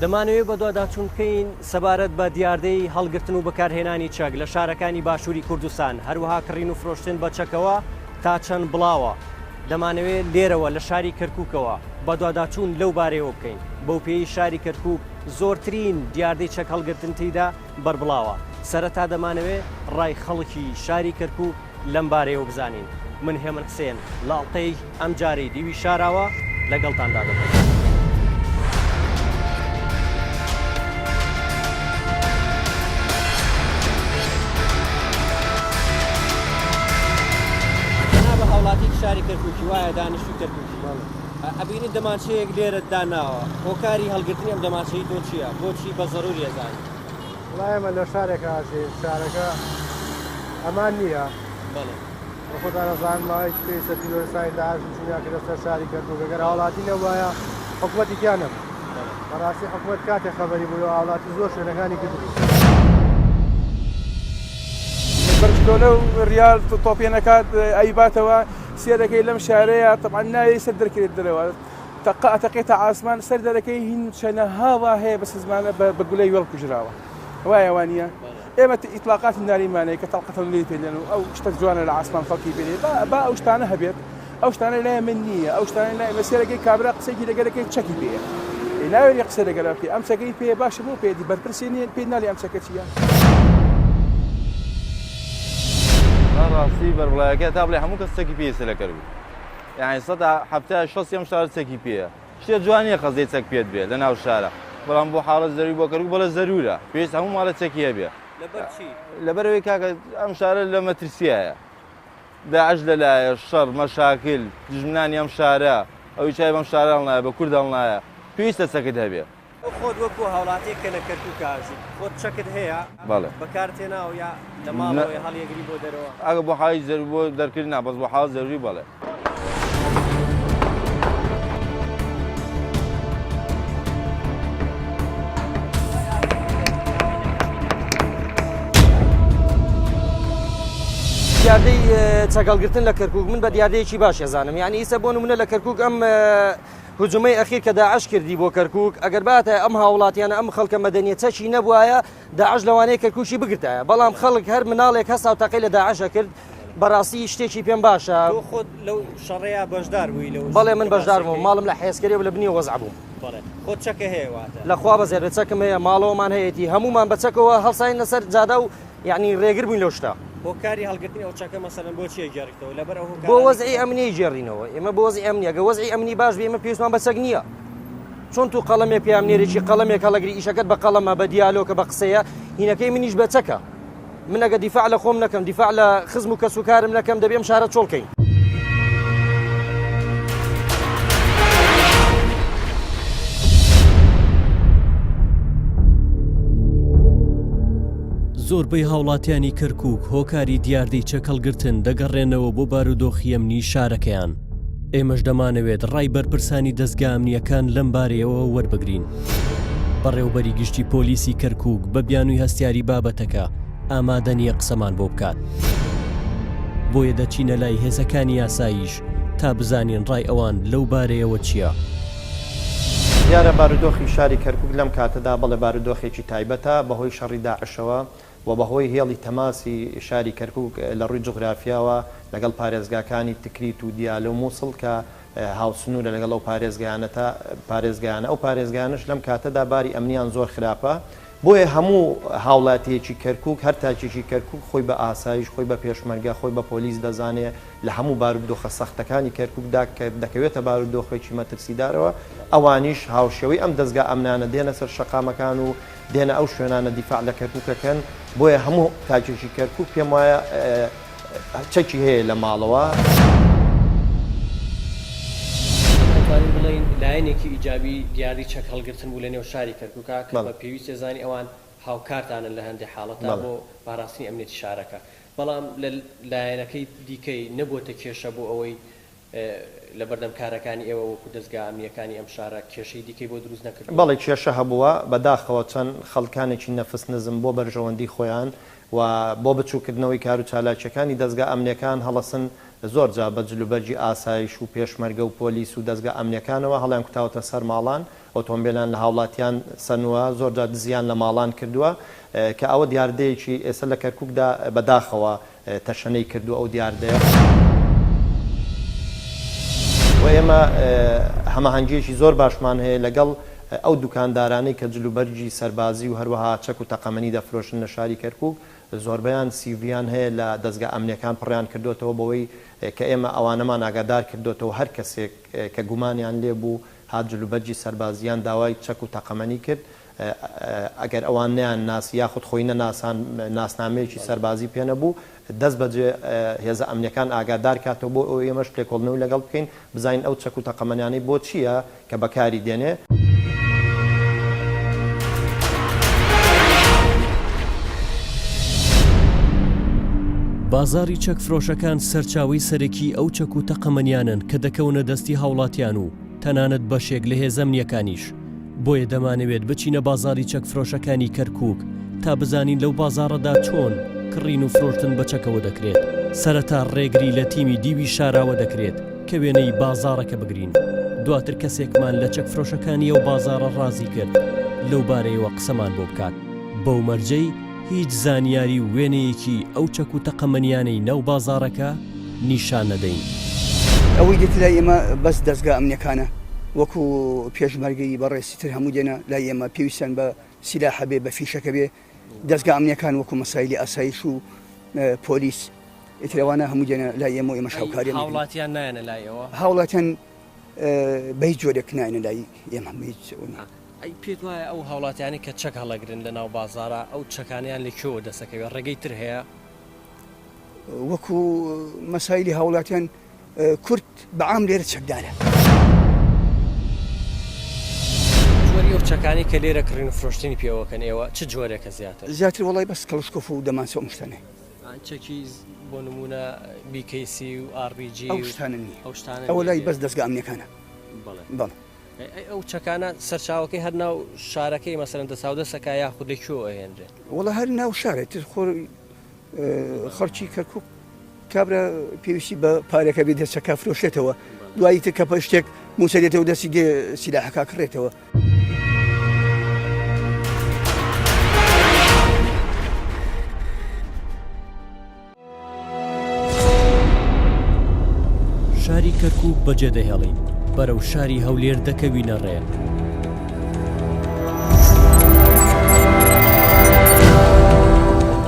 دەمانەوێت بە دوواداچوون بکەین سەبارەت بە دیاردەی هەڵگرتن و بەکارهێنانی چەک لە شارەکانی باشووری کوردستان، هەروەها کڕین و فرۆشتن بە چەکەوە تا چەند بڵاوە. دەمانەوێت لێرەوە لە شاری کەرکووکەوە بە دوواداچوون لەو بارەیەوە بکەین. بەو پێی شاری کەرکووک زۆرترین دیاردەی چەک هەڵگرتن تێیدا بەربڵاوە. سەرەتا دەمانەوێت ڕای خەڵکی شاری کەرکووک لەم بارەیەوە بزانین. من هێمن حسێن لاڵقەی ئەم جارەی دیوی شاراوە لەگەڵتاندا دەبێت. شاری کەرکووکی وایە دانیشتوی کەرکووکی ئەبینی دەمانچەیەک لێرە داناوە هۆکاری هەڵگرتنی ئەم دەمانچەی تۆ چییە؟ بۆچی بە زەڕوری ئەزانین؟ وڵای ئێمە لە شارێکە هاژێ شارەکە ئەمان نییە خۆتان ئەزانم ماوەی پێویستە پیرۆستانی داعش چونیاکە لەسەر شاری کەرکووک ئەگەر هاوڵاتی نەبوایە حکوومەتێکیان نەبوو. بەڕاستی حکوومەت کاتێک خەبەری بووە هاوڵاتی زۆر شوێنەکانی کردبوو. بەرجکۆلە و ریال تۆپێنەکات ئەیباتەوە سێرەکەی لەم شارەیە طبعا ناوی سەر دەرکرێت دەرەوە تەقەتە ئاسمان سەر دەرەکەی هین چەنە هاوا هەیە بە سزمانە بە گولەی وێڵ کوژراوە وایە وانە ئێمە ئیطلاقاتی ناریمانەیە کە تەڵقەتە لێ پێدێن و ئەو شتە جوانە لە ئاسمان فەڵکی بێنێ با ئەو شتانە هەبێت ئەو شتانە لای من نییە ئەو شتانە لای ئێمە سێرەکەی کابرا قسەیەکی لەگەرەکەی چەکی پێ ناوێری قسە لەگەرا پێ ئەم چەکەی پێ باشە بۆ پێدی بەرپرسێ پێ ناڵی ئەم چەکە چییە ڕاستی بەربڵایەکە تا بڵێ هەموو کەس چەکی پێ لە کەرکووک یعنی 170 ئەم شار چەکی پێیە شتێ جوانیە خەزەی چەک پێت بێت لە ناو شارە بەڵام بۆ حاڵەت زەروی بۆ کەرکووک بەڵە زەرورە پێویست هەموو ماڵە چەکی هەبێ لەبەرەوەی کاکە ئەم شارە لە مەترسیایە داعش لەلایە شەڕ مەشاکل دژمنانی ئەم شارە ئەوی چای بەم شارە هەڵنایە بە کورد هەڵنایە پێویستە چەکت هەبێ خۆت وەکو هاوڵاتێک کە لە کەرکووک ئاژی خۆت چەکت هەیە بەڵێ بەکارتێناوە یا لە ماڵەوەی هەڵیەگری بۆ دەرەوە ئەگە بۆ حاڵی زەرور بۆ دەرکردنا بەس بۆ حاڵ زەروری بەڵێ دیاردەی چەکەڵگرتن لە کەرکووک من بە دیاردەیەکی باش ئەزانم یعنی ئیسە بۆ نمونە لە کەرکووک ئەم هجومەی ئەخیر کە داعش کردی بۆ کەرکووک ئەگەر باتە ئەم هاوڵاتیانە ئەم خەڵکە مەدەنیەتەکی نەبووایە داعش لەوانەیە کەرکووکی بگرتایە بەڵام خەڵک هەر مناڵێک هەستا و تەقەی لە داعشە کرد بەڕاستی شتێکی پێم باشە خۆت لەو شەڕەیە بەشدار بووی لەو بەڵێ من بەشدار بووم ماڵم لە حێزکەری و لە بنی وەزع بووم خۆت چەکە هەیە واتە لەخوا بەزێر چەکم هەیە ماڵەوەمان هەیەی هەمومان بە چەکەوە هەڵساین لەسەر جادا و یعنی ڕێگر بووین لەو شتا هۆکاری هەڵگرتنی ئەو چەکە مەسەلەن بۆ چیە گێڕیتەوە لەبەر بۆ وەزعی ئەمنی گێڕینەوە ئێمە بۆ وەزعی ئەمنیە گە وەزعی ئەمنی باش بێ ئێمە پێویستمان بە چەک نییە چۆن تو قەڵەمێک پیامنێرێکی قەڵەمێک هەڵەگری ئیشەکەت بە قەڵەمە بە دیالۆکە بە قسەیە هینەکەی منیش بە چەکە من ئەگە دیفاع لە خۆم نەکەم دیفاع لە خزم و کەسوکارم نەکەم دەبێم شارە چۆڵکەین زۆربەی هاوڵاتیانی کەرکووک هۆکاری دیاردەی چەکەڵگرتن دەگەڕێنەوە بۆ بارودۆخی ئەمنی شارەکەیان ئێمەش دەمانەوێت ڕای بەرپرسانی دەستگا ئەمنیەکان لەم بارەیەوە وەربگرین بەڕێوەبەری گشتی پۆلیسی کەرکووک بە بیانووی هەستیاری بابەتەکە ئامادە نییە قسەمان بۆ بکات بۆیە دەچینە لای هێزەکانی یاساییش تا بزانین ڕای ئەوان لەو بارەیەوە چییە دیارە بارودۆخی شاری کەرکووک لەم کاتەدا بەڵێ بارودۆخێکی تایبەتە بەهۆی شەڕی داعشەوە و بەهۆی هێڵی تەماسی شاری کەرکووک لە ڕووی جوغرافیاوە لەگەڵ پارێزگاکانی تکریت و دیالە و مووسڵ کە هاوسنوورە لەگەڵ ئەو پارێزگایانە ئەو پارێزگانش لەم کاتەدا باری ئەمنیان زۆر خراپە بۆیە هەموو هاوڵاتیەکی کەرکووک هەر تاکێکی کەرکووک خۆی بە ئاسایش خۆی بە پێشمەرگە خۆی بە پۆلیس دەزانێت لە هەموو بارودۆخە سەختەکانی کەرکووکدا کە دەکەوێتە بارودۆخێکی مەترسیدارەوە ئەوانیش هاوشێوەی ئەم دەستگا ئەمنانە دێنە سەر شەقامەکان و دێنە ئەو شوێنانە دیفاع لە کەرکووکەکەن بۆیە هەموو تاکێکی کەرکووک پێم وایە چەکی هەیە لە ماڵەوە بڵین لایەنێکی ئیجابی دیاری چەک هەڵگرتن بوو لە نێو شاری کەرکووکە کە بە پێویستە زانی ئەوان هاوکارتانن لە هەندێک حاڵەتدا بۆ پاراستنی ئەمنیەتی شارەکە بەڵام لە لایەنەکەی دیکەی نەبووتە کێشە بۆ ئەوەی لە بەردەم کارەکانی ئێوە وەکو دەستگا ئەمنیەکانی ئەم شارە کێشەی دیکەی بۆ دروست نەکرد بەڵێ کێشە هەبووە بەداخەوە چەند خەڵکانێکی نەفس نزم بۆ بەرژەوەندی خۆیان و بۆ بچووکردنەوەی کار و چالاکیەکانی دەستگا ئەمنیەکان هەڵەسن زۆر جا بە جلوبەرجی ئاسایش و پێشمەرگە و پۆلیس و دەستگا ئەمنیەکانەوە هەڵیان کوتاوتە سەر ماڵان ئۆتۆمبیلان لە هاوڵاتیان سەنووە زۆر جا دزیان لە ماڵان کردووە کە ئەوە دیاردەیەکی ئێستا لە کەرکووکدا بەداخەوە تەشەنەی کردو ئەو دیاردەیە و ئێمە هەماهەنگیەکی زۆر باشمان هەیە لەگەڵ ئەو دوکاندارانەی کە جلوبەرجی سەربازی و هەروەها چەک و تەقەمەنی دەفرۆشن لە شاری کەرکووک زۆربیان سیڤیان هەیە لە دەستگا ئەمنیەکان پڕیان کردوتەوە بەوەی کە ئێمە ئەوانەمان ئاگادار کردوتەوە هەر کەسێک کە گومانیان لێ بوو هات جلوبەرجی سەربازیان داوای چەک و تەقەمەنی کرد ئەگەر ئەوان نیان ناسی یاخود خۆی نەناسان ناسنامەیەکی سەربازی پێ نەبوو دەست بەجێ هێزە ئەمنیەکان ئاگادار کاتەوە بۆ ئەو ئێمەش لێکۆڵنەوەی لەگەڵ بکەین بزانین ئەو چەک و تەقەمەنیانەی بۆ چییە کە بەکاری دێنێ. بازاری چەک فرۆشەکان سەرچاوی سەرەکی ئەو چەک و تەقەمەنیانن کە دەکەونە دەستی هاوڵاتیان و تەنانەت بەشێک لە هێزە ئەمنیەکانیش. بۆیە دەمانەوێت بچینە بازاری چەک فرۆشەکانی کەرکووک تا بزانین لەو بازاڕەدا چۆن کڕین و فرۆشتن بە چەکەوە دەکرێت. سەرەتا ڕێگری لە تیمی دیوی شاراوە دەکرێت کە وێنەی بازاڕەکە بگرین. دواتر کەسێکمان لە چەک فرۆشەکانی ئەو بازاڕە ڕازی کرد لەو بارەیەوە قسەمان بۆ بکات. بەو مەرجەی هیچ زانیاری و وێنەیەکی ئەو چەک و تەقەمەنیانەی نەو بازاڕەکە نیشان نەدەین. ئەوەی دێت لای ئێمە بەس دەستگا ئەمنیەکانە وەکو پێشمەرگەی بەڕێستی تر هەموو دێنە لای ئێمە پێویستیان بە سیلاحە بێ بە فیشەکە بێ دەستگا ئەمنیەکان وەکو مەسایلی ئاسایش و پۆلیس ئێترەوانە هەموو دێنە لای ئێمە و ئێمە شاوکاریان هاوڵاتیان نایەنە لایەوە هاوڵاتیان بە هیچ جۆرێک نایەنە لای ئێمە هیچ ئەی پێت وایە ئەو هاوڵاتیانی کە چەک هەڵەگرن لە ناو بازارە ئەو چەکانیان لەکوێوە دەسەکەوێت ڕێگەی تر هەیە وەکو مەسایلی هاوڵاتیان کورد بەعام لێرە چەکدارە جۆری ئەو چەکانی کە لێرە کڕین و فرۆشتنی پێوەکەن ئێوە چ جۆرێکە زیاتر وڵی بەس کەڵشکۆف و دەمانچە ئەو شتانێ چەکی بۆ نمونە بیکەیسی و ئاربیجی ئەو شتانە نی ئەوە لای بەس دەستگا ئەمنیەکانە بەڵێ ئەو چەکانە سەرچاوەکەی هەر ناو شارەکەی مەسەرەن دەساودەسەکە یاخود لەکوێوە ئەهێنرێت وڵە هەر ناو شارێت خەڵکی کەرکووک کابرا پێویستی بە پارێکە بێ دەستچەکە فرۆشێتەوە دوایی تر کە شتێک موسەدێتەوە دەستی دێ سیلاحەکە کڕێتەوە شاری کەرکووک بەجێ دەهێڵین بەرەو شاری هەولێر دەکەوینە ڕێ.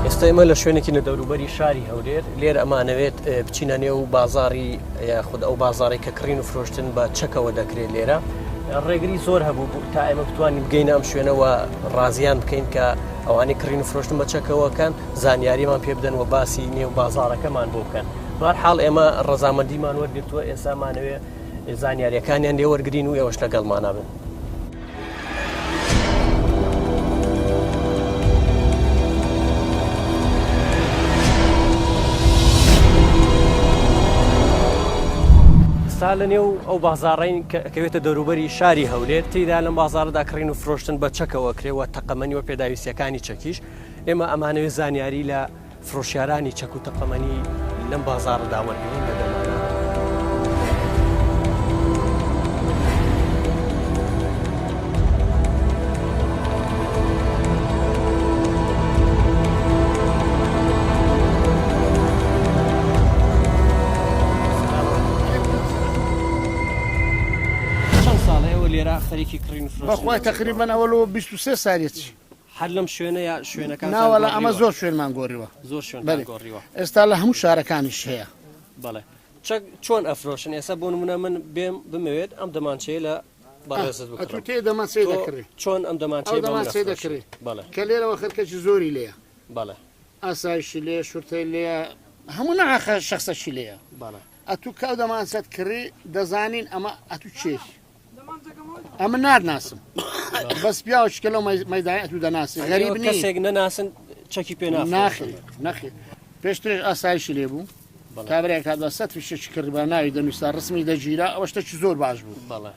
ئێستا ئێمە لە شوێنێکی لە دەوروبەری شاری هەولێر لێر ئەمانەوێت بچینە نێو بازاری یاخود ئەو بازاری کە کڕین و فرۆشتن بە چەکەوە دەکرێت لێرە ڕێگری زۆر هەبوو تا ئێمە بتوانین بگەینە ئەم شوێنەوە ڕازیان بکەین کە ئەوانەی کڕین و فرۆشتن بە چەکەوەکەن زانیاریمان پێ بدەن و باسی نێو بازارەکەمان بۆ بکەن. بەهەرحاڵ ئێمە ڕەزامەندیمان وەرگرتووە ئێستامانەوێ زانیاریەکانیان لێوەرگرین و ئێوەش لەگەڵمانە بن. سا لە نێو ئەو بازاڕین کەوێتە دەوروبەری شاری هەولێر تێدا لەم بازارەدا کڕین و فرۆشتن بە چەکەوە کرێوە تەقەمەنی و پێداویستیەکانی چەکیش ئێمە ئەمانەوێ زانیاری لە فرۆشیارانی چەک و تەقەمەنی لەم بازارەدا وەرگرین لە دەمانە. خەریکی کڕین و فرۆشتن بەخوای تقریبا ئەوەلەوە 23 ساڵێتی هەر لەم شوێنە یا شوێنەکان ناوەڵە ئەمە زۆر شوێنمان گۆڕیوە زۆر شوێن گۆڕیوە ئێستا لە هەموو شارەکانیش هەیە. بەڵێ چۆن ئەفرۆشن ئێستا بۆ نمونە من بێم بمەوێت ئەم دەمانچەیە لە بەڕێزت بکڕم تێ دەمانچەی دەکڕی چۆن ئەم دەمانچەی دەکڕی بەڵێ کە لێرەوە خەرکەی زۆری لێیە بەڵێ ئاسایشی لێ شورتەی لێە هەموو نەخە شخصەشی لێیە بەڵێ ئەتوو کاو دەمانچەت کڕی دەزانین ئەمە ئەتوو چێش ئەمە نادناسم بەس پیاوەچکە لەو مەیدانی ئەتوو دەناسی غەریب نییە کەسێک نەناسن چەکی پێ ناخێ پێشترێش ئاسایشی لێ بوو کابرای کات بە 100 فیشێکی کرد بە ناوی دەنووستا ڕسمی دەگیرا ئەوە شتێکی زۆر باش بوو بەڵێ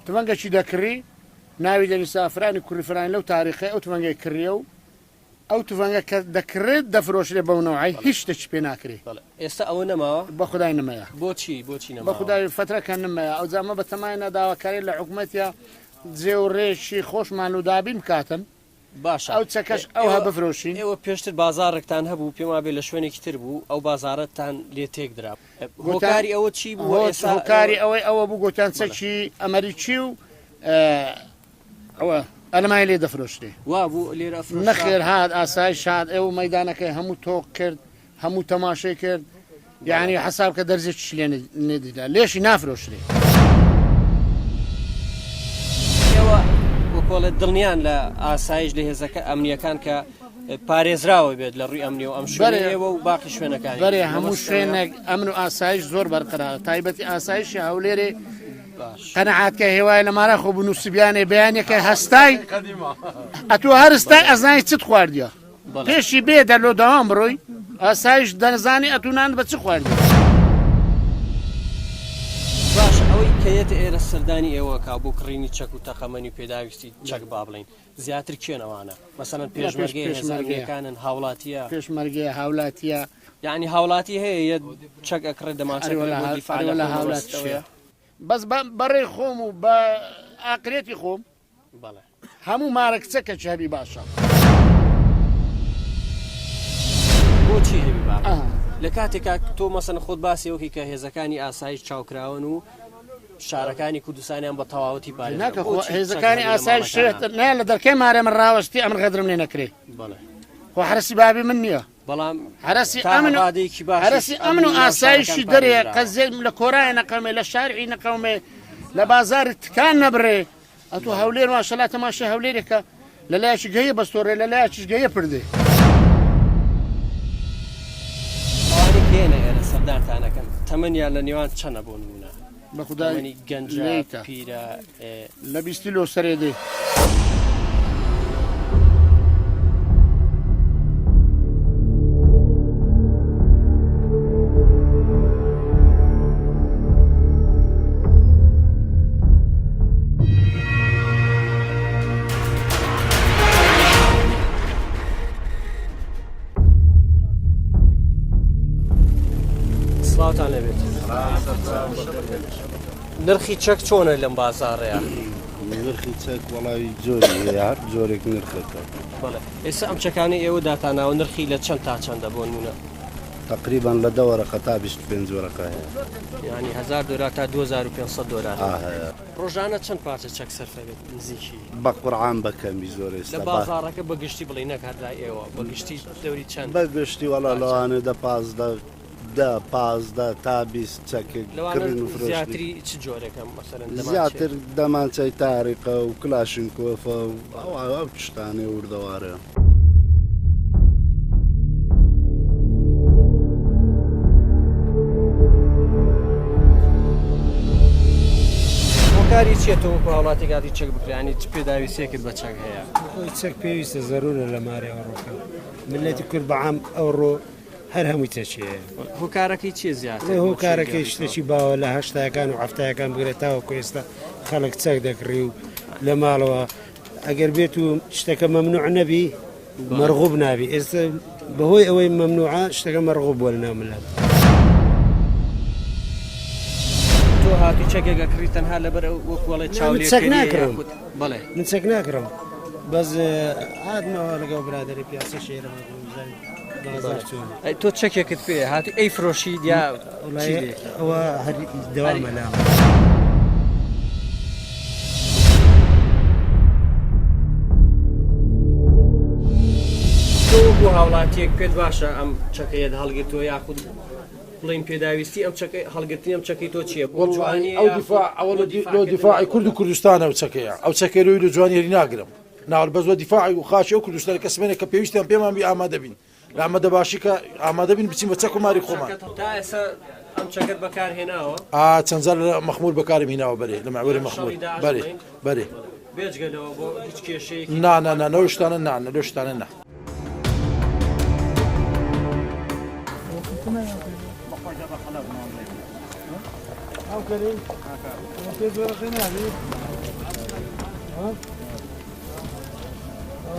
تفەنگەکی دەکڕی ناوی دەنووستا فرانی کوڕی فرانی لەو تاریخی ئەو تفەنگەی کڕیە و ئەو تفەنگە کە دەکرێت دەفرۆشرێ بەونەوەی هیچ شتێکی پێ ناکرێت ئێستا ئەوە نەماوە بە خدای نمەیە بۆچی بە خدای فترەکە نمەیە ئەو جامە بە تەمای نەداواکاری لە حکوومەتە جێ و ڕێژی خۆشمان و دابین بکاتن باشە ئەو چەکەش ئەو هە بفرۆشین ئێوە پێشتر بازارێکتان هەبوو پێما بێ لە شوێنێکی تر بوو ئەو بازارەتان لێ تێکدرا هۆکاری ئەوە چی بوو هۆکاری ئەوە بوو گوتیان چەکی ئەمریکی و ئەوە ئەلمای لێ دەفرۆشتێ وا بوو لێرە نەخێر هات ئاسایی شاد ئێوە مەدانەکەی هەموو تۆق کرد هەموو تەماشای کرد یعنی حساب کە دەرزێکی لێنێدیدا لێشی نافرۆشتێ ئێوە وەکۆڵێت دڵنیان لە ئاسایش لە هێزەکە ئەمنیەکان کە پارێزراوە بێت لە ڕووی ئەمنیەوە ئەم شوێنەوە و باقی شوێنەکانی بەرێ هەموو شوێنێک ئەمن و ئاسایش زۆر بەرقرار تایبەتی ئاسایشی هەولێرێ قەنەعاتکە هێوای لە مارە خۆ بنووسبیانێ بەیانێکە هەستای ئەتوو هەرستای ئەزانی چت خواردیە پێشی بێ دەرلۆ داوام بڕۆی ئاسایش دەنزانی ئەتونان بە چ خواردی باش ئەوەی کەیەت ئێرە سەردانی ئێوە کا بۆ کڕینی چەک و تەخەمەنی پێداویستی چەک با بڵین زیاتر کێنەوانە مەسەڵەن پێشمەرگەکانن هاوڵاتیە پێشمەرگەیە هاوڵاتیە یعنی هاوڵاتی هەیە چەک ئەکڕێت دەماچەوە هاوڵاتیە بەس بەڕێ خۆم و بە ئاقرێتی خۆم هەموو مارە کچەکە چەبی باشە بۆچی هەبی با لە کاتێکا تۆ مەسەن خۆت باسی ئەوکی کە هێزەکانی ئاسایش چاوکراون و شارەکانی کوردستانیان بە تەواوەتی پارێز هێزەکانی ئاسایش نە لە دەرکەی مارە من ڕاوەستی ئەمر غەدرم لێ نەکرێ خۆ حرەسی بابی من نییە بەڵام هەرسی ئەمن و ئاسایشی دەرێ قەزێ لە کۆرای نەقەمێ لە شارعی نەقەومێ لە بازار تکان نەبرێ ئەتو هەولێر ماشەڵا تەماشای هەولێرێکە لە لایەکی گەیە بەستۆڕێ لە لایەکیش گەیە پردێ کێنە ئێرە سەردارتانەکەن تەمەنیان لە نێوان چەنە بۆ نمونە بە خوددانی گەنجە پیرە لە 20 لۆ سەرێ دێ نرخی چەک چۆنە لەم بازاڕەیە نرخی چەک وەڵاوی جۆری هەر جۆرێک نرخەکە ئێستا ئەم چەکانی ئێوە داتاناوە نرخی لە چەند تا چەندە بۆ نمونە تقریبا لە 10 وەرەقە تا 25 وەرەقە هەیە ینی 1000 دلار تا 2500 دلار ڕۆژانە چەند پارچە چەک سەرفە بێت نزیکی بە قورعان بەکەمی زۆر ئێستا لە بازاڕەکە بەگشتی بڵێ نەکاتلای ئێوە بەگشتی دەوری چەند بەگشتی وەڵا لەوانە دە 15 تا 20 چەکردن و زیاتری چ جۆرێکم مەسەلەن زیاتر دەمانچەی تاریقە و کلاشن کۆفە و ئەو شتانێ وردەوارە کاری چێتەوە وڵاتی کاتی چەک بکرانی چ پێداویستێکت بە چەک هەیە خۆی چەک پێویستە زەرورە لە ماری ئەوڕۆکە ملەتی کورد بەعام ئەوڕۆ هەر هەمووی چەچەیە هۆکارەکەی چیە زیاتر هۆکارەکەی شتێکی باوە لە هەشتاکان و هەفتایەکان بگرێتەوە کوێستا خەڵک چەک دەکڕی و لە ماڵەوە ئەگەر بێت و شتەکە مەمنوع نەبی مەرغوب نابی ئێستا بەهۆی ئەوەی مەمنوعە شتەکە مەرغوب بووە لە ناو ملەت تۆ هاتی چەکێکە کڕی تەنها لەبەر وەکوڵێ چاولێ چەک ناکڕم بەڵێ من چەک ناکڕم بەس هاتمەوە لەگەڵ برادری پیاسە شێرە تۆ چەکێکت پێ هاتی ئەی فرۆشی یا ئەوە دەوامە لام تۆ بۆ هاوڵاتیەک پێت باشە ئەم چەکەیەت هەڵگرتووە یاخود بڵین پێداویستی ئەم چەکەی هەڵگرتنی ئەم چەکەی تۆ چییە بۆ جوانی ئەو دیفاعی کورد و کوردستانە و چەکەیە ئەو چەکەی لۆی لە جوانیێری ناگرم ناوە بەزوە دیفاعی و خاچی و کوردستانی کەسمێنێک کە پێویستیان پێمان بی ئامادە بین لە ئامادە باشی کە ئامادە بین بچین بە چەک و ماری خۆمان تا ئێستا ئەم چەکەت بەکارهێناوە چەند جار لە مەخمول بەکارم هێناوە بەرێ لە مەعوەری مەخمول بەرێ بێجگەلەوە بۆ هیچ کێشەیەکی نا لەو شتانە لەو شتانە نا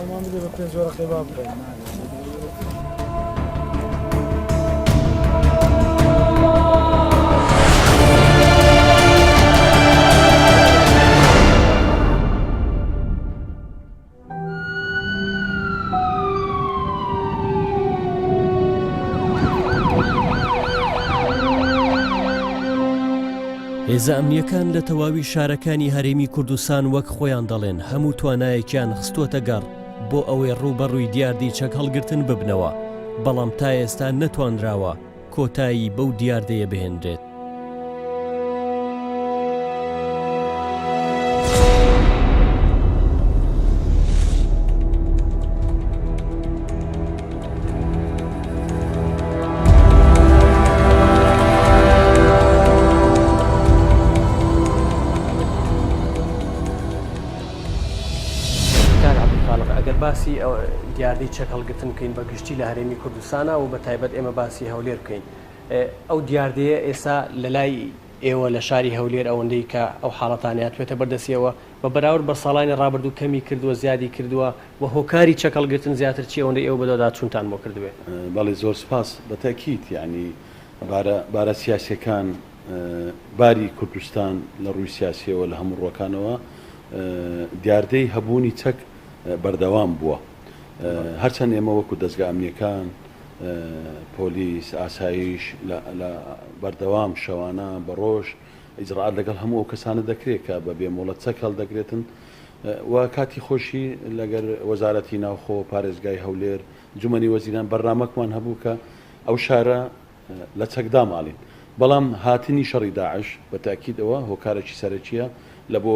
ئەمان بدێ بە 5 جۆرە قەیباب بکەین. هێزە ئەمنیەکان لە تەواوی شارەکانی هەرێمی کوردستان وەک خۆیان دەڵێن هەموو توانایەکیان خستووەتە گەڕ بۆ ئەوەی ڕوبەڕووی دیاردەی چەک هەڵگرتن ببنەوە، بەڵام تا ئێستا نەتوانراوە کۆتایی بەو دیاردەیە بهێنرێت. باسی دیاردەی چەک هەڵگرتن بکەین بە گشتی لە هەرێمی کوردستانە و بە تایبەت ئێمە باسی هەولێر بکەین. ئەو دیاردەیە ئێستا لە لای ئێوە لە شاری هەولێر ئەوەندەی کە ئەو حاڵەتانیان توێتە بەردەستیەوە بە بەراورد بە ساڵانی ڕابردوو کەمی کردووە زیادی کردووە و هۆکاری چەک هەڵگرتن زیاتر چی ئەوەندەی ئێوە بەدەدا چونتان بۆ کردوێ. بەڵێ زۆر سپاس بەتەکیت یعنی بارە سیاسیەکان باری کوردستان لە ڕووی سیاسیەوە لە هەموو ڕۆکانەوە دیاردەی هەبوونی چەک بەردەوام بووە. هەرچەند ئێمە وەکو دەستگا ئەمنیەکان پۆلیس ئاسایش لە بەردەوام شەوانە بە ڕۆژ ئیجرعات لەگەڵ هەموو ئەو کەسانە دەکرێت کە بە بێمۆڵەت چەک هەڵدەگرێتن و کاتی خۆشی لەگەر وەزارەتی ناوخۆ پارێزگای هەولێر جومەنی وەزیران بەرنامەکمان هەبوو کە ئەو شارە لە چەکدا ماڵین. بەڵام هاتنی شەڕی داعش بە تاکیدەوە هۆکارێکی سەرەکیە لە بۆ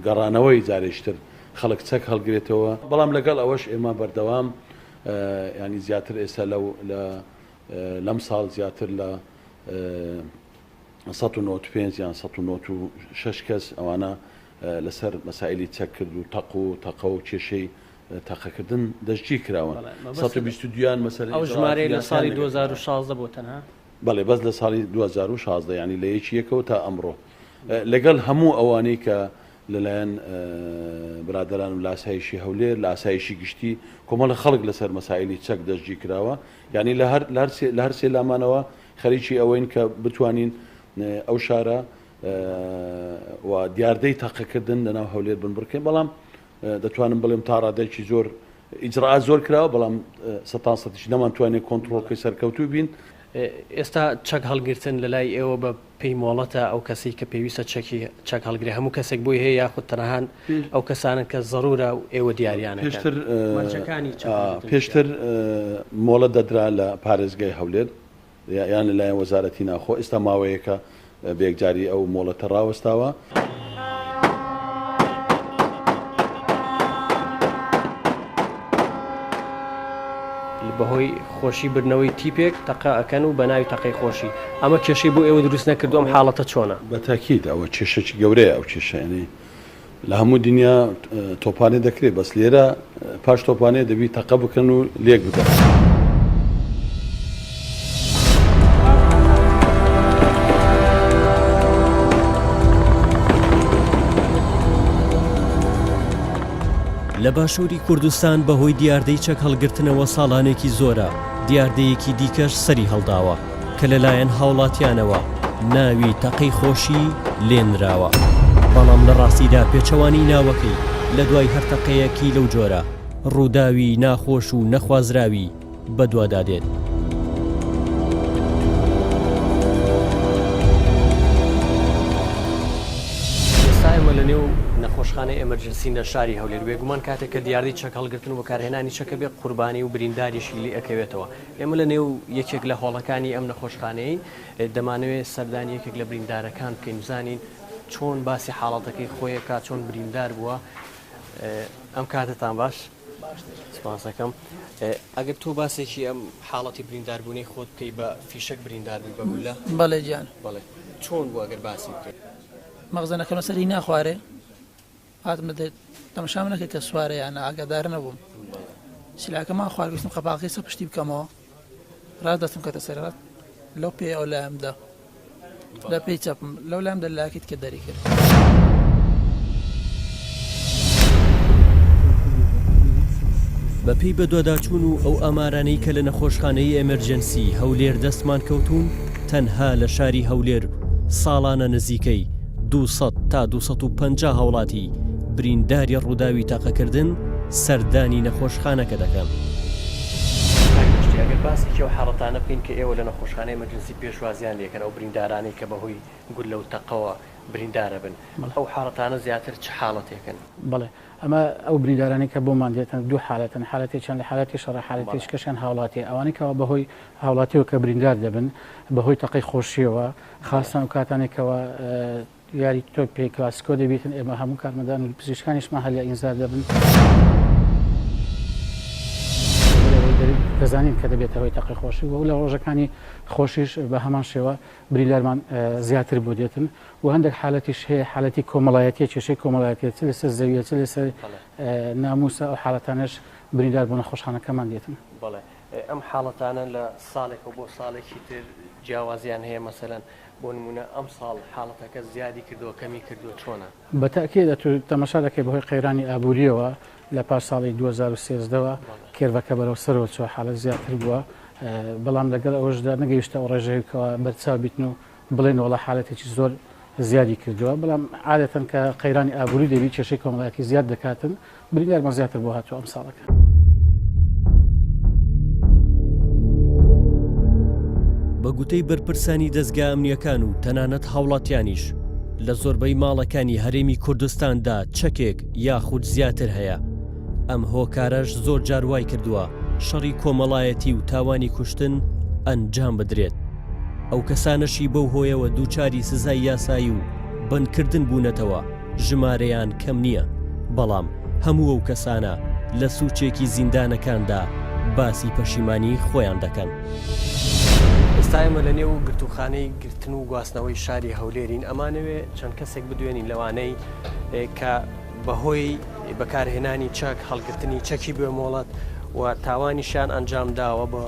گەڕانەوەی جارێشتر خەڵک چەک هەڵگرێتەوە. بەڵام لەگەڵ ئەوەش ئێمە بەردەوام ینی زیاتر ئێستا لەم ساڵ زیاتر لە 195 یان 196 کەس ئەوانە لەسەر مەسائلی چەک کرد و تەقە و کێشەی تەقەکردن دەستگیر کراون. 122 مەسەلەی ئەو ژمارەی لە ساڵی 2016 بۆ تەنها بەڵێ بەس لە ساڵی 2016 ینی لە یەکی یەکەوە تا ئەمڕۆ لەگەڵ هەموو ئەوانەی کە لەلایەن برادران و لە ئاسایشی هەولێر لە ئاسایشی گشتی کۆمەڵە خەڵک لەسەر مەسائلی چەک دەستگیر کراوە. یعنی لە هەر سێ لامانەوە خەریکی ئەوەین کە بتوانین ئەو شارە و دیاردەی تەقەکردن لەناو هەولێر بنبڕکەین. بەڵام دەتوانم بڵێم تا ڕادێکی زۆر ئیجرعات زۆر کراوە بەڵام 100% نەمانتوانێت کۆنتڕۆڵکەی سەرکەوتوو بین. ئێستا چەک هەڵگرتن لە لای ئێوە بە پێی مۆڵەتە ئەو کەسی کە پێویستە چەک هەڵگرێ هەموو کەسێک بۆی هەیە یاخود تەنەهان ئەو کەسانن کە زەڕورە و ئێوە دیاریانە پێشتر مۆڵەت دەدرا لە پارێزگای هەولێر یان لەلایەن وەزارەتی ناخۆ. ئێستا ماوەیەکە بێکجاری ئەو مۆڵەتە ڕاوەستاوە. بەهۆی خۆشی برنەوەی تیپێک تەقە ئەکەن و بە ناوی تەقەی خۆشی ئەمە کێشەی بۆ ئێوە دروست نەکردو ئەم حاڵەتە چۆنە؟ بە تاکید ئەوە کێشەی گەورەیە ئەو کێشەیەنی لە هەموو دنیا تۆپانێ دەکرێت بەس لێرە پاش تۆپانێ دەبی تەقە بکەن و لێک بدەن. لە باشووری کوردستان بەهۆی دیاردەی چەک هەڵگرتنەوە ساڵانێکی زۆرە دیاردەیەکی دیکەش سەری هەڵداوە کە لەلایەن هاوڵاتیانەوە ناوی تەقەی خۆشی لێنراوە. بەڵام لە ڕاستیدا پێچەوانی ناوەکەی لە دوای هەر تەقەیەکی لەو جۆرە ڕووداوی ناخۆش و نەخوازراوی بەدوادادێت. ئێمە لە نێو نەخۆشخانەی ئەمەرجنسین لە شاری هەولێر بێگومان کاتێک کە دیاردەی چەک هەڵگرتن و بەکارهێنانی چەکە بێ قوربانی و برینداریشی لێ ئەکەوێتەوە. ئێمە لە نێو یەکێک لە هۆڵەکانی ئەم نەخۆشخانەی دەمانەوێت سەردانی یەکێک لە بریندارەکان بکەین بزانین چۆن باسی حاڵەتەکەی خۆیەکە چۆن بریندار بووە. ئەم کاتتان باش سپاسەکەم. ئەگەر تۆ باسێکی ئەم حاڵەتی برینداربوونی خۆت بکەی بە فیشک برینداربووی بەگولە؟ بەڵێ گیان بەڵێ چۆن بوو ئەگەر باسی بکەیت؟ مەغزەنەکەم سەری ناخوارێ هاتم تەماشام نەکەیت کە سوارە یان ئاگادار نەبووم سلاکەمان خواردویستم قەپاقی سە پشتی بکەمەوە ڕادەستم کەتە سەرات لەو پێ ئەو لایەمدا لە پێی چەپم لەو لایەمدا لاکیت کە دەری کرد. بەپێی بەدواداچوون و ئەو ئامارانەی کە لە نەخۆشخانەی ئەمەرجەنسی هەولێر دەستمان کەوتون تەنها لە شاری هەولێر ساڵانە نزیکەی 200 تا 250 هاوڵاتی برینداری ڕووداوی تاقەکردن سەردانی نەخۆشخانەکە دەکەن. ئەگەر باسێکی ئەو حاڵەتانە بکەین کە ئێوە لە نەخۆشخانەی ئەمەرجەنسی پێشوازیان لێکەن ئەو بریندارانەی کە بەهۆی گول لەو تەقەوە بریندارە بن ئەو حاڵەتانە زیاتر چه حاڵەتێکن؟ بەڵێ ئەمە ئەو بریندارانی کە بۆمان دێتن دوو حالەتن حالەتێکیان لە حالەتی شەڕە حالەتێکەشان هاوڵاتی ئەوانەی کەەوە بەهۆی هاوڵاتیەوە کە بریندار دەبن بەهۆی تەقەی خۆشیەوە خاستان و کاتانێکەوە یاری تۆ پێ کلاسیکۆ دەبێتن ئێمە هەموو کارمەدان و پزیشکانیشمان هەلیا ئینزار دەبن دەزانین کە دەبێتەوەی تەقی خۆشی و لە ڕۆژەکانی خۆشیش بە هەمان شێوە بریندارمان زیاتر بۆ دێتن و هەندێک حالەتیش هەیە حالەتی کۆمەڵایەتی کێشەی کۆمەڵایەتی لەسەر زەویە لەسەر ناموسە ئەو حالەتانش بریندار بۆ نەخۆشخانەکەمان دێتن. بەڵێ ئەم حاڵەتانە لە ساڵێک بۆ ساڵێکی تر جیاوازیان هەیە مەسەلەن بۆ نمونە ئەم ساڵ حاڵەتەکە زیادی کردووە کەمی کردووە چۆنە؟ بەتاکێ تەماشا دەکەی بەهۆی قەیرانی ئابوووریەوە لە پاش ساڵی 2013ەوە کێرڤەکە بەرەو سەرەوە چوە حالە زیاتر بووە بەڵام لەگەڵ ئەوەشدا نەگەیشتە ئەو ڕێژەیەکەوە بەرچاو بیتن و بڵێن وڵا حالەتێکی زۆر زیادی کردووە بەڵام عادەتەن کە قەیرانی ئابووری دەبی کێشەی کۆمەڵایەتی زیاد دەکاتن بریندارمان زیاتر بۆ هاتووە ئەم ساڵەکە. بە گوتەی بەرپرسانی دەستگا ئەمنیەکان و تەنانەت هاوڵاتیانیش لە زۆربەی ماڵەکانی هەرێمی کوردستاندا چەکێک یاخود زیاتر هەیە. ئەم هۆکارەش زۆر جاروای کردووە شەڕی کۆمەڵایەتی و تاوانی کوشتن ئەنجام بدرێت. ئەو کەسانەشی بەو هۆیەوە دووچاری سزای یاسایی و بەندکردن بوونەتەوە ژمارەیان کەم نییە بەڵام هەموو ئەو کەسانە لە سوچێکی زیندانەکاندا باسی پەشیمانی خۆیان دەکەن. ئێستا ئێمە لە نێو گرتوخانەی گرتن و گواستنەوەی شاری هەولێرین ئەمانەوێ چەند کەسێک بدوێنین لەوانەی کە بەهۆی بەکارهێنانی چەک هەڵگرتنی چەکی بێ مۆڵەت و تاوانیشان ئەنجام داوە بە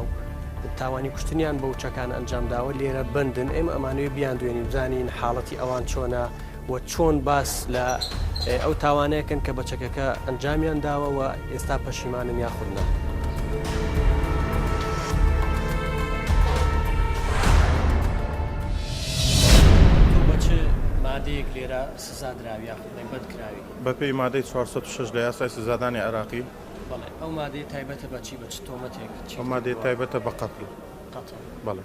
تاوانی کوشتنیان بەو چەکان ئەنجام داوە لێرە بندن ئێمە ئەمانوێ بیان دوێنین بزانین حاڵەتی ئەوان چۆنە و چۆن باس لە ئەو تاوانەیەکن کە بە چەکەکە ئەنجامیان داوە و ئێستا پەشیمانن یاخودنا. مادەیەک لێرە سزادراوی یاخودی بەدکراوی بەپێی مادەی 406 لە یاسای سزادانی عێراقی. بەڵێ ئەو مادەی تایبەتە بەچی بە چ تۆمەتێک؟ ئەو مادەی تایبەتە بە قەتڵ. بەڵێ.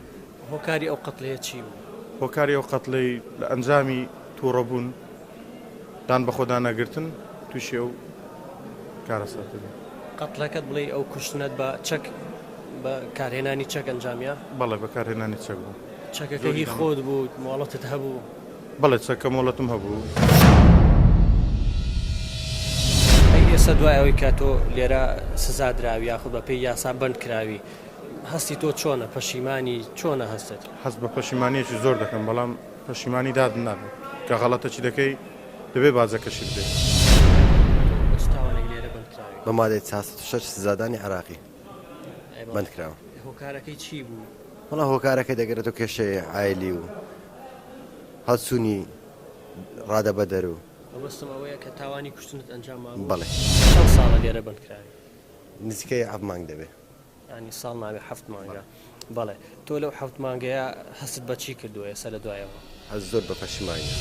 هۆکاری ئەو قەتڵەیە چی بوو؟ هۆکاری ئەو قەتڵەی لە ئەنجامی تووڕەبوون دان بە خۆدانەگرتن تووشی ئەو کارەساتە. قەتڵەکەت بڵێ ئەو کوشتنت بە چەک بە کارهێنانی چەک ئەنجامیە؟ بەڵێ بە کارهێنانی چەک بوو. چەکەکە هی خۆت بوو مۆڵەتت هەبوو؟ بەڵێ چەکە مۆڵەتم هەبوو. ئێستا دوای ئەوەی کە تۆ لێرە سزادراوی یاخود بە پێی یاسا بند کراوی هەستی تۆ چۆنە پەشیمانی چۆنە هەستت؟ هەست بە پەشیمانیەکی زۆر دەکەم بەڵام پەشیمانی دادن نابێت کە غەڵەتەکی دەکەی دەبێ بازەکەشی بدەیت. بە مادەی 406 سزادانی عێراقی بند کراوە. هۆکارەکەی چی بوو؟ وەڵا هۆکارەکەی دەگرێتەوە کێشەی عایلی و هەڵسوونی ڕادە بەدەر و ئەوەستم ئەوەیە کە تاوانی کوشتنت ئەنجام مابوو. بەڵێ. چەند ساڵە لێرە بندکراوی؟ نزیکەی 7 مانگ دەبێت. ینی ساڵ ناوێ 7 مانگە. بەڵێ تۆ لەو 7 مانگەیە هەست بەچی کردووە ئێستا لە دوایەوە؟ هەست زۆر بە پەشیمانی.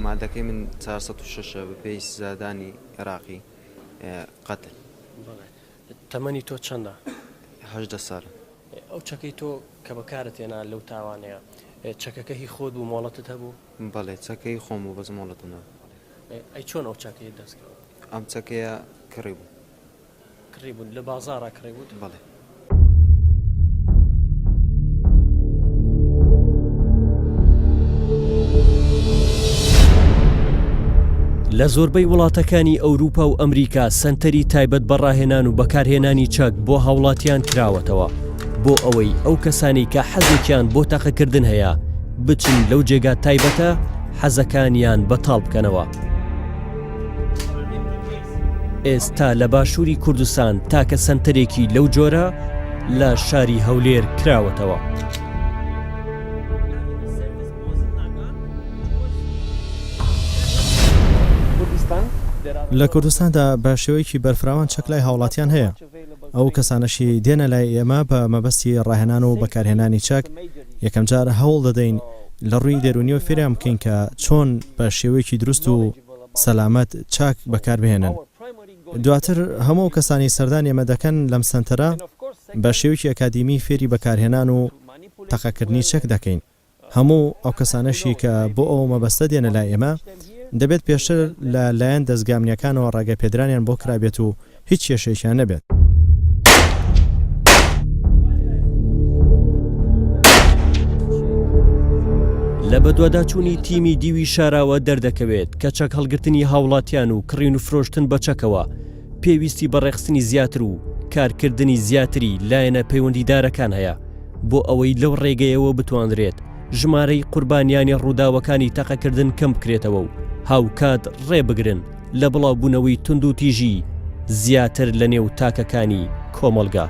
مادەکەی من 406 بە پێی سزادانی عێراقی قەتل. تەمەنی تۆ چەندە؟ 18 ساڵ. ئەو چەکەی تۆ کە بەکارت هێنا لەو تاوانەیە چەکەکە هی خۆت بوو مۆڵەتت هەبوو؟ بەڵێ چەکەی خۆم و بەس مۆڵەتم نەبوو. ئەی چۆن ئەو چەکەی دەستکەوت؟ ئەم چەکەیە کڕی بوو. کڕی بوو لە بازاڕا کڕی بوو؟ بەڵێ. لە زۆربەی وڵاتەکانی ئەوروپا و ئەمریکا سەنتەری تایبەت بەڕاهێنان و بەکارهێنانی چەک بۆ هاوڵاتیان کراوەتەوە بۆ ئەوەی ئەو کەسانی کە حەزێکیان بۆ تاقەکردن هەیە بچن لەو جێگا تایبەتە حەزەکانیان بەتاڵ بکەنەوە. ئێستا لە باشووری کوردستان تاکە سەنتەرێکی لەو جۆرە لە شاری هەولێر کراوەتەوە. لە کوردستاندا بە شێوەیەکی بەرفراوان چەکلای هاوڵاتیان هەیە ئەو کەسانەشی دێنە لای ئێمە بە مەبەستی ڕاهێنان و بەکارهێنانی چەک یەکەم جار هەوڵ دەدەین لە ڕووی دەرونیەوە فێریان بکەین کە چۆن بە شێوەیەکی دروست و سەلامەت چاک بەکاربهێنن. دواتر هەموو کەسانی سەردان ئێمە دەکەن لەم سنتەرە بە شێوەیەکی ئەکادیمی فێری بەکارهێنان و تەقەکردنی چەک دەکەین. هەموو ئەو کەسانەشی کە بۆ ئەو مەبەستە دێنە لای ئێمە دەبێت پێشتر لە لایەن دەستگامنیەکانەوە ڕاگەپێدرانیان بۆ کرابێت و هیچ کێشەیەکیان نەبێت. لە بەدواداچوونی تیمی دیوی شاراوە دەردەکەوێت کە چەک هەڵگرتنی هاوڵاتیان و کڕین و فرۆشتن بە چەکەوە پێویستی بەڕێخستنی زیاتر و کارکردنی زیاتری لایەنە پەیوەندیدارەکان هەیە بۆ ئەوەی لەو ڕێگەیەوە بتوانرێت ژمارەی قوربانیانی ڕووداوەکانی تەقەکردن کەم بکرێتەوە و هاوکات ڕێبگرن لە بڵاوبوونەوەی تند و تیژی زیاتر لە نێو تاکەکانی کۆمەڵگا.